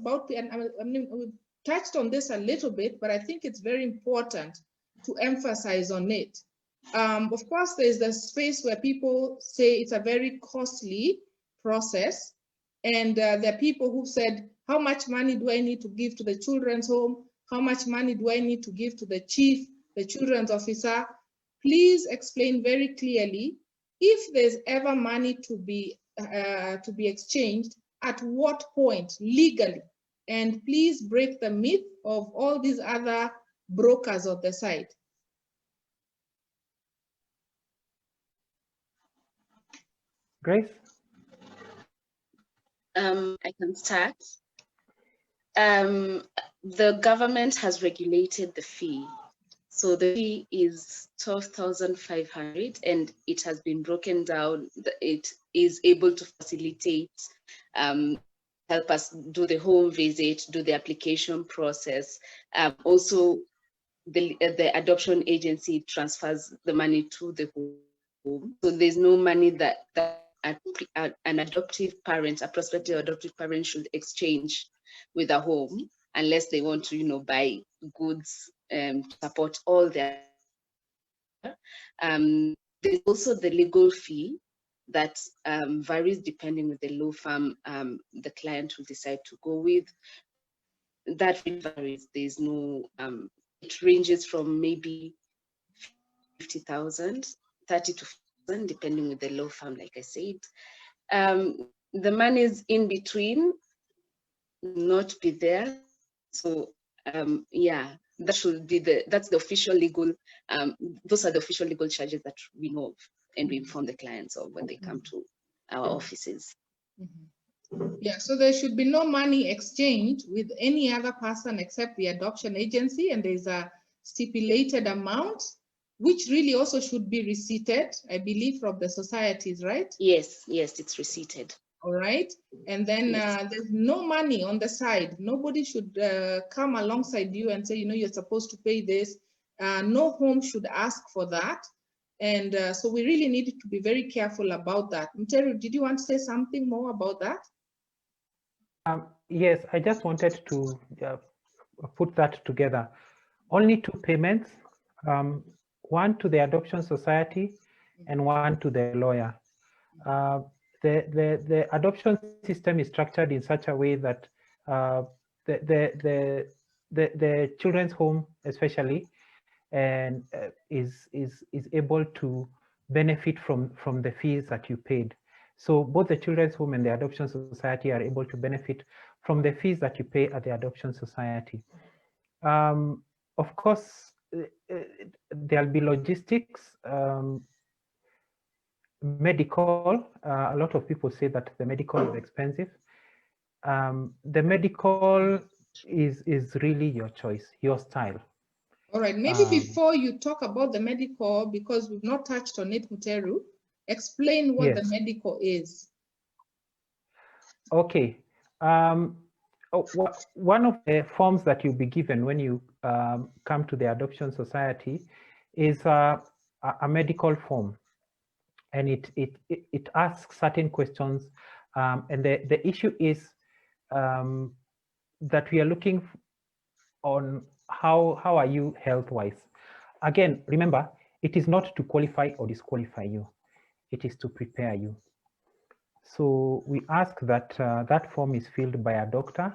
about the, and I mean, we've touched on this a little bit, but I think it's very important to emphasize on it. Of course, there's the space where people say it's a very costly process. And there are people who've said, how much money do I need to give to the children's home? How much money do I need to give to the chief, the children's officer? Please explain very clearly, if there's ever money to be exchanged, at what point legally? And please break the myth of all these other brokers on the side. Grace? I can start. The government has regulated the fee. So the fee is 12,500 and it has been broken down. It is able to facilitate, help us do the home visit, do the application process. Also, the adoption agency transfers the money to the home. So there's no money that an adoptive parent, a prospective adoptive parent, should exchange with a home unless they want to, buy goods to support all their. There's also the legal fee that varies depending with the law firm the client will decide to go with. That varies. There's no. It ranges from maybe 50,000, 30 to 50,000, depending with the law firm, like I said. The money is in between, not be there. So yeah, that's the official legal, those are the official legal charges that we know of and we inform the clients of when they come to our offices. Yeah, so there should be no money exchanged with any other person except the adoption agency, and there's a stipulated amount, which really also should be receipted, I believe, from the societies, right? Yes, it's receipted. All right, and then there's no money on the side. Nobody should come alongside you and say, you're supposed to pay this. No home should ask for that. And so we really need to be very careful about that. Mteru, did you want to say something more about that? Yes, I just wanted to put that together. Only two payments, one to the Adoption Society and one to the lawyer. The adoption system is structured in such a way that the children's home, especially, and is able to benefit from the fees that you paid. So both the children's home and the Adoption Society are able to benefit from the fees that you pay at the Adoption Society. Of course, there'll be logistics, medical. A lot of people say that the medical is expensive. The medical is really your choice, your style. All right, maybe before you talk about the medical, because we've not touched on it, Mteru, explain what the medical is. Okay. One of the forms that you'll be given when you come to the Adoption Society is a medical form, and it asks certain questions, and the issue is that we are looking on how are you health-wise. Again, remember, it is not to qualify or disqualify you. It is to prepare you. So we ask that that form is filled by a doctor,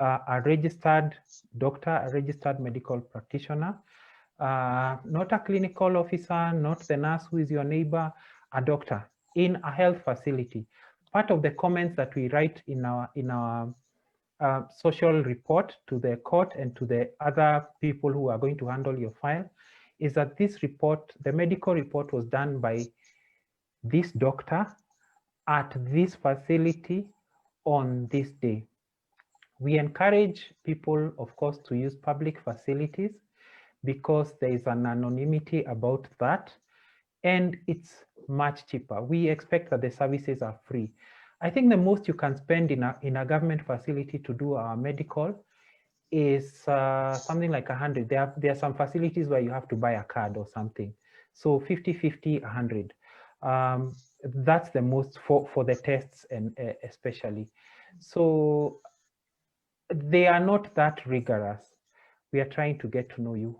a registered doctor, a registered medical practitioner, not a clinical officer, not the nurse who is your neighbor, a doctor in a health facility. Part of the comments that we write in our social report to the court and to the other people who are going to handle your file is that this report, the medical report, was done by this doctor at this facility on this day. We encourage people, of course, to use public facilities because there is an anonymity about that, and it's much cheaper. We expect that the services are free. I think the most you can spend in a government facility to do our medical is something like 100. There are some facilities where you have to buy a card or something. So 50, 50, 100. That's the most for the tests, and especially. So They are not that rigorous. We are trying to get to know you.